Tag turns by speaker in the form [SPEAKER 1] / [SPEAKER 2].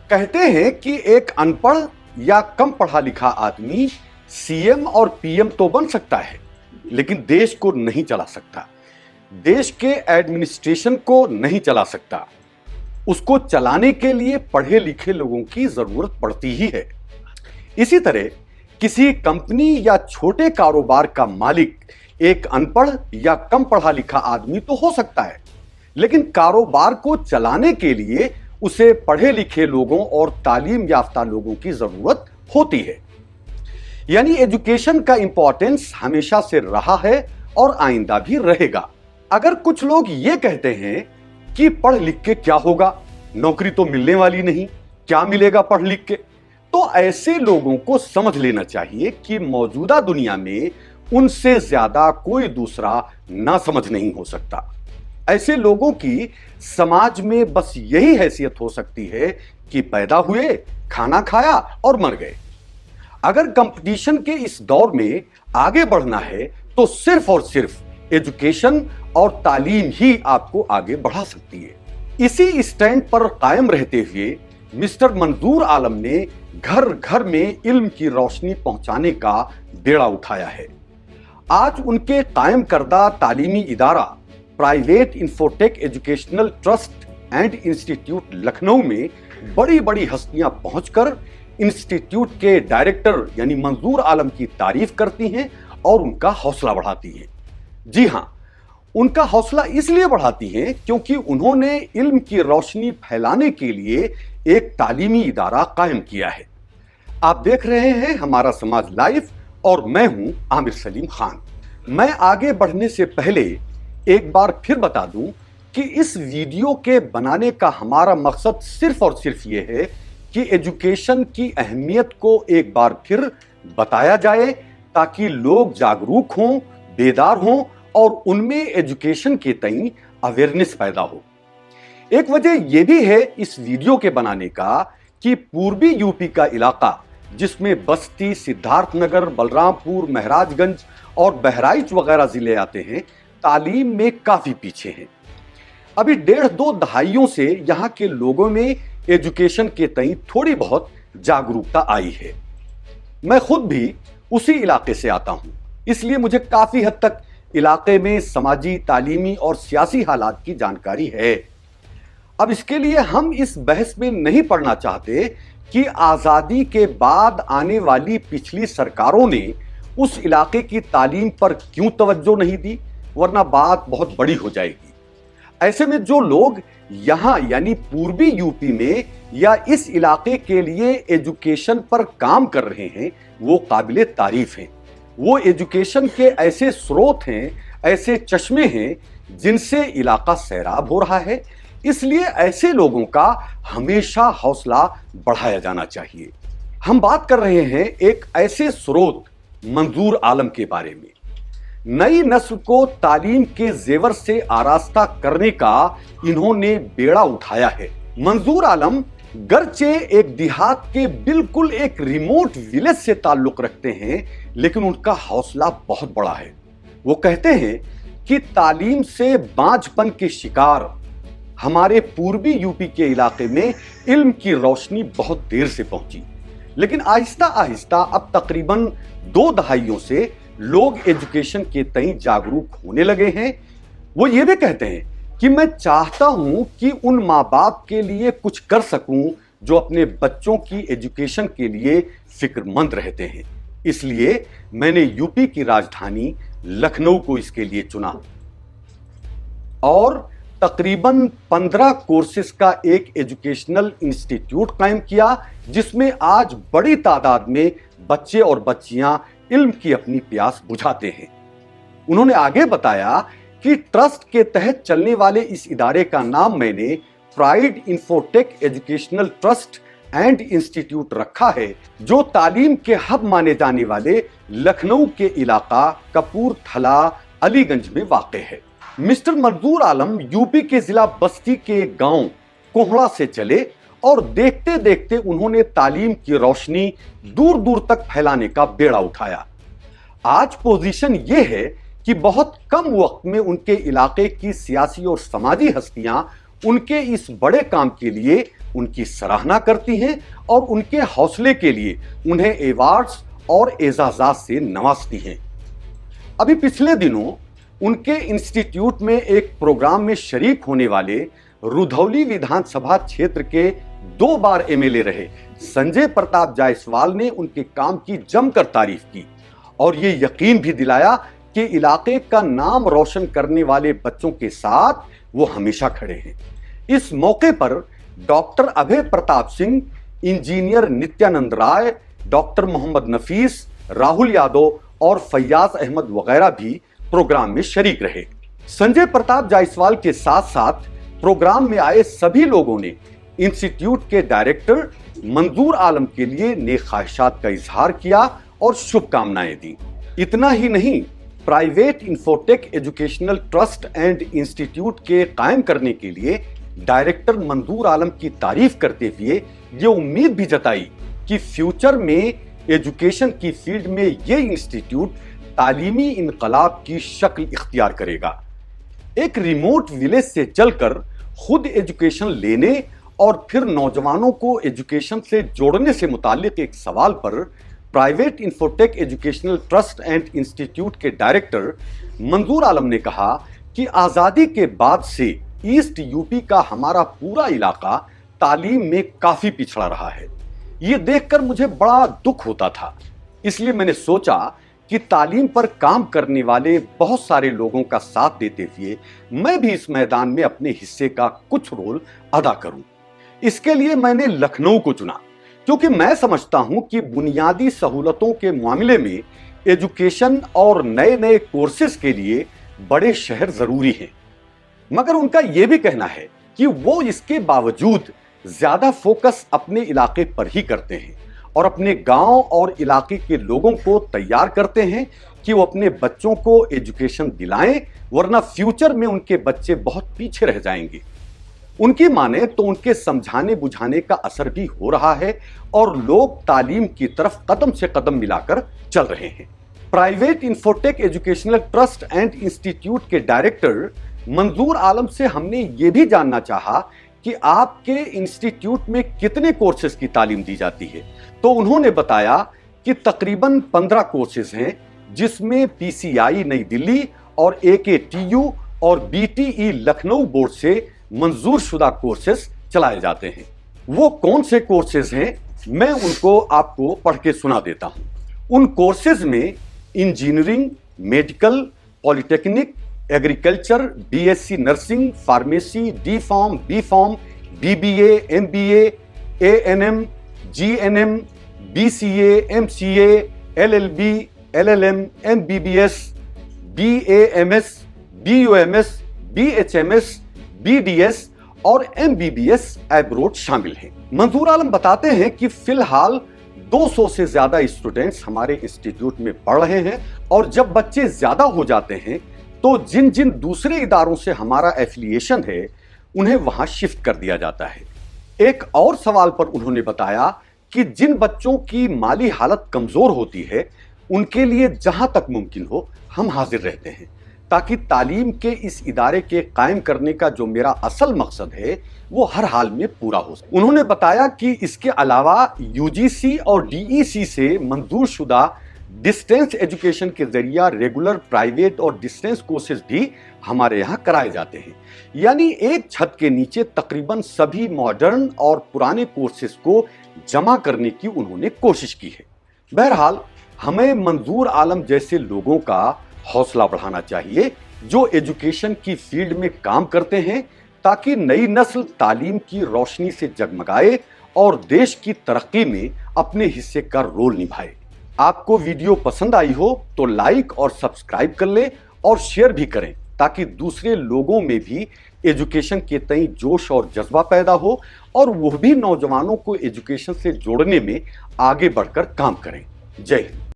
[SPEAKER 1] कहते हैं कि एक अनपढ़ या कम पढ़ा लिखा आदमी सीएम और पीएम तो बन सकता है, लेकिन देश को नहीं चला सकता, देश के एडमिनिस्ट्रेशन को नहीं चला सकता। उसको चलाने के लिए पढ़े लिखे लोगों की जरूरत पड़ती ही है। इसी तरह किसी कंपनी या छोटे कारोबार का मालिक एक अनपढ़ या कम पढ़ा लिखा आदमी तो हो सकता है, लेकिन कारोबार को चलाने के लिए उसे पढ़े लिखे लोगों और तालीम याफ्ता लोगों की जरूरत होती है। यानी एजुकेशन का इंपॉर्टेंस हमेशा से रहा है और आइंदा भी रहेगा। अगर कुछ लोग ये कहते हैं कि पढ़ लिख के क्या होगा, नौकरी तो मिलने वाली नहीं, क्या मिलेगा पढ़ लिख के, तो ऐसे लोगों को समझ लेना चाहिए कि मौजूदा दुनिया में उनसे ज्यादा कोई दूसरा ना समझ नहीं हो सकता। ऐसे लोगों की समाज में बस यही हैसियत हो सकती है कि पैदा हुए, खाना खाया और मर गए। अगर कंपटीशन के इस दौर में आगे बढ़ना है तो सिर्फ और सिर्फ एजुकेशन और तालीम ही आपको आगे बढ़ा सकती है। इसी स्टैंड पर कायम रहते हुए मिस्टर मंजूर आलम ने घर घर में इल्म की रोशनी पहुंचाने का बेड़ा उठाया है। आज उनके कायम करदा तालीमी इदारा private infotech educational trust and institute Lucknow में बड़ी बड़ी हस्तियां पहुंचकर इंस्टीट्यूट के डायरेक्टर यानी मंजूर आलम की तारीफ करती हैं और उनका हौसला बढ़ाती हैं। जी हां, उनका हौसला इसलिए बढ़ाती हैं क्योंकि उन्होंने इल्म की रोशनी फैलाने के लिए एक तालीमी इदारा कायम किया है। आप देख रहे हैं हमारा समाज लाइव और मैं हूं आमिर सलीम खान। मैं आगे बढ़ने से पहले एक बार फिर बता दूं कि इस वीडियो के बनाने का हमारा मकसद सिर्फ और सिर्फ ये है कि एजुकेशन की अहमियत को एक बार फिर बताया जाए ताकि लोग जागरूक हों, बेदार हों और उनमें एजुकेशन के तई अवेयरनेस पैदा हो। एक वजह यह भी है इस वीडियो के बनाने का कि पूर्वी यूपी का इलाका जिसमें बस्ती, सिद्धार्थनगर, बलरामपुर, महराजगंज और बहराइच वगैरह जिले आते हैं, तालीम में काफी पीछे हैं। अभी 1.5-2 दहाइयों से यहाँ के लोगों में एजुकेशन के तई थोड़ी बहुत जागरूकता आई है। मैं खुद भी उसी इलाके से आता हूँ, इसलिए मुझे काफी हद तक इलाके में समाजी, तालीमी और सियासी हालात की जानकारी है। अब इसके लिए हम इस बहस में नहीं पड़ना चाहते कि आजादी के बाद आने वाली पिछली सरकारों ने उस इलाके की तालीम पर क्यों तवज्जो नहीं दी, वरना बात बहुत बड़ी हो जाएगी। ऐसे में जो लोग यहां यानी पूर्वी यूपी में या इस इलाके के लिए एजुकेशन पर काम कर रहे हैं वो काबिले तारीफ हैं। वो एजुकेशन के ऐसे स्रोत हैं, ऐसे चश्मे हैं जिनसे इलाका सैराब हो रहा है। इसलिए ऐसे लोगों का हमेशा हौसला बढ़ाया जाना चाहिए। हम बात कर रहे हैं एक ऐसे स्रोत मंजूर आलम के बारे में। नई नस्ल को तालीम के जेवर से आरास्ता करने का इन्होंने बेड़ा उठाया है। मंजूर आलम गरचे एक देहात के बिल्कुल एक रिमोट विलेज से ताल्लुक रखते हैं, लेकिन उनका हौसला बहुत बड़ा है। वो कहते हैं कि तालीम से बांझपन के शिकार हमारे पूर्वी यूपी के इलाके में इल्म की रोशनी बहुत देर से पहुंची, लेकिन आहिस्ता आहिस्ता अब तकरीबन 2 दहाइयों से लोग एजुकेशन के तई जागरूक होने लगे हैं। वो ये भी कहते हैं कि मैं चाहता हूं कि उन माँ बाप के लिए कुछ कर सकूं जो अपने बच्चों की एजुकेशन के लिए फिक्रमंद रहते हैं। इसलिए मैंने यूपी की राजधानी लखनऊ को इसके लिए चुना और तकरीबन 15 कोर्सेज का एक एजुकेशनल इंस्टीट्यूट कायम किया, जिसमें आज बड़ी तादाद में बच्चे और बच्चियां इल्म की अपनी प्यास बुझाते हैं। उन्होंने आगे बताया कि ट्रस्ट के तहत चलने वाले इस इदारे का नाम मैंने pride infotech educational trust and institute रखा है, जो तालीम के हब माने जाने वाले लखनऊ के इलाका कपूरथला, अलीगंज में वाक़ है। मिस्टर मंजूर आलम यूपी के जिला बस्ती के गांव कोहड़ा से चले और देखते देखते उन्होंने तालीम की रोशनी दूर दूर तक फैलाने का बेड़ा उठाया। आज पोजीशन यह है कि बहुत कम वक्त में उनके इलाके की सियासी और समाजी हस्तियां उनके इस बड़े काम के लिए ان کی سراہنا کرتی ہیں اور ان کے حوصلے کے لیے انہیں ایوارڈز اور اعزازات سے نوازتی ہیں۔ ابھی پچھلے دنوں ان کے انسٹیٹیوٹ میں ایک پروگرام میں شریک ہونے والے رودھولی ودھان سبھا چھیتر کے 2 بار MLA رہے سنجے پرتاپ جائسوال نے ان کے کام کی جم کر تعریف کی اور یہ یقین بھی دلایا کہ علاقے کا نام روشن کرنے والے بچوں کے ساتھ وہ ہمیشہ کھڑے ہیں۔ اس موقع پر ڈاکٹر ابھے پرتاپ سنگھ، انجینئر نتیانند رائے، ڈاکٹر محمد نفیس، راہل یادو اور فیاض احمد وغیرہ بھی پروگرام میں شریک رہے۔ سنجے پرتاپ جائسوال کے ساتھ ساتھ پروگرام میں آئے سبھی لوگوں نے انسٹیٹیوٹ کے ڈائریکٹر منظور عالم کے لیے نیک خواہشات کا اظہار کیا اور شبھ کامنائیں دیں۔ اتنا ہی نہیں، private infotech educational trust and institute کے قائم کرنے کے لیے ڈائریکٹر منظور عالم کی تعریف کرتے ہوئے یہ امید بھی جتائی کہ فیوچر میں ایجوکیشن کی فیلڈ میں یہ انسٹیٹیوٹ تعلیمی انقلاب کی شکل اختیار کرے گا۔ ایک ریموٹ ولیج سے چل کر خود ایجوکیشن لینے اور پھر نوجوانوں کو ایجوکیشن سے جوڑنے سے متعلق ایک سوال پر private infotech educational trust and institute کے ڈائریکٹر منظور عالم نے کہا کہ آزادی کے بعد سے ایسٹ یوپی کا ہمارا پورا علاقہ تعلیم میں کافی پچھڑا رہا ہے۔ یہ دیکھ کر مجھے بڑا دکھ ہوتا تھا، اس لیے میں نے سوچا کہ تعلیم پر کام کرنے والے بہت سارے لوگوں کا ساتھ دیتے ہوئے میں بھی اس میدان میں اپنے حصے کا کچھ رول ادا کروں۔ اس کے لیے میں نے لکھنؤ کو چنا، کیونکہ میں سمجھتا ہوں کہ بنیادی سہولتوں کے معاملے میں ایجوکیشن اور نئے نئے کورسز کے لیے بڑے شہر ضروری ہیں، مگر ان کا یہ بھی کہنا ہے کہ وہ اس کے باوجود زیادہ فوکس اپنے علاقے پر ہی کرتے ہیں اور اپنے گاؤں اور علاقے کے لوگوں کو تیار کرتے ہیں کہ وہ اپنے بچوں کو ایجوکیشن دلائیں، ورنہ فیوچر میں ان کے بچے بہت پیچھے رہ جائیں گے۔ ان کی مانیں تو ان کے سمجھانے بجھانے کا اثر بھی ہو رہا ہے اور لوگ تعلیم کی طرف قدم سے قدم ملا کر چل رہے ہیں۔ Private infotech educational trust and institute کے ڈائریکٹر منظور عالم سے ہم نے یہ بھی جاننا چاہا کہ آپ کے انسٹیٹیوٹ میں کتنے کورسز کی تعلیم دی جاتی ہے، تو انہوں نے بتایا کہ تقریباً 15 کورسز ہیں، جس میں PCI نئی دلی اور AKTU اور BTE لکھنؤ بورڈ سے منظور شدہ کورسز چلائے جاتے ہیں۔ وہ کون سے کورسز ہیں میں ان کو آپ کو پڑھ کے سنا دیتا ہوں۔ ان کورسز میں engineering, medical, polytechnic, agriculture, BSc nursing, pharmacy, D Pharm، B Pharm، BBA، MBA، ANM، GNM، BCA، MCA، LLB، LLM، MBBS، BAMS، BUMS، BHMS، BDS اور MBBS ایبروڈ شامل ہیں۔ منظور عالم بتاتے ہیں کہ فی الحال 200 سے زیادہ اسٹوڈنٹس ہمارے انسٹیٹیوٹ میں پڑھ رہے ہیں، اور جب بچے زیادہ ہو جاتے ہیں تو جن جن دوسرے اداروں سے ہمارا ایفیلیشن ہے انہیں وہاں شفٹ کر دیا جاتا ہے۔ ایک اور سوال پر انہوں نے بتایا کہ جن بچوں کی مالی حالت کمزور ہوتی ہے ان کے لیے جہاں تک ممکن ہو ہم حاضر رہتے ہیں، تاکہ تعلیم کے اس ادارے کے قائم کرنے کا جو میرا اصل مقصد ہے وہ ہر حال میں پورا ہو سکے۔ انہوں نے بتایا کہ اس کے علاوہ UGC اور DEC سے منظور شدہ ڈسٹینس ایجوکیشن کے ذریعہ ریگولر پرائیویٹ اور ڈسٹینس کورسز بھی ہمارے یہاں کرائے جاتے ہیں، یعنی ایک چھت کے نیچے تقریباً سبھی ماڈرن اور پرانے کورسز کو جمع کرنے کی انہوں نے کوشش کی ہے۔ بہرحال ہمیں منظور عالم جیسے لوگوں کا حوصلہ بڑھانا چاہیے جو ایجوکیشن کی فیلڈ میں کام کرتے ہیں، تاکہ نئی نسل تعلیم کی روشنی سے جگمگائے اور دیش کی ترقی میں اپنے حصے کا رول نبھائے۔ آپ کو ویڈیو پسند آئی ہو تو لائک اور سبسکرائب کر لیں اور شیئر بھی کریں، تاکہ دوسرے لوگوں میں بھی ایجوکیشن کے تئیں جوش اور جذبہ پیدا ہو اور وہ بھی نوجوانوں کو ایجوکیشن سے جوڑنے میں آگے بڑھ کر کام کریں۔ جے ہند۔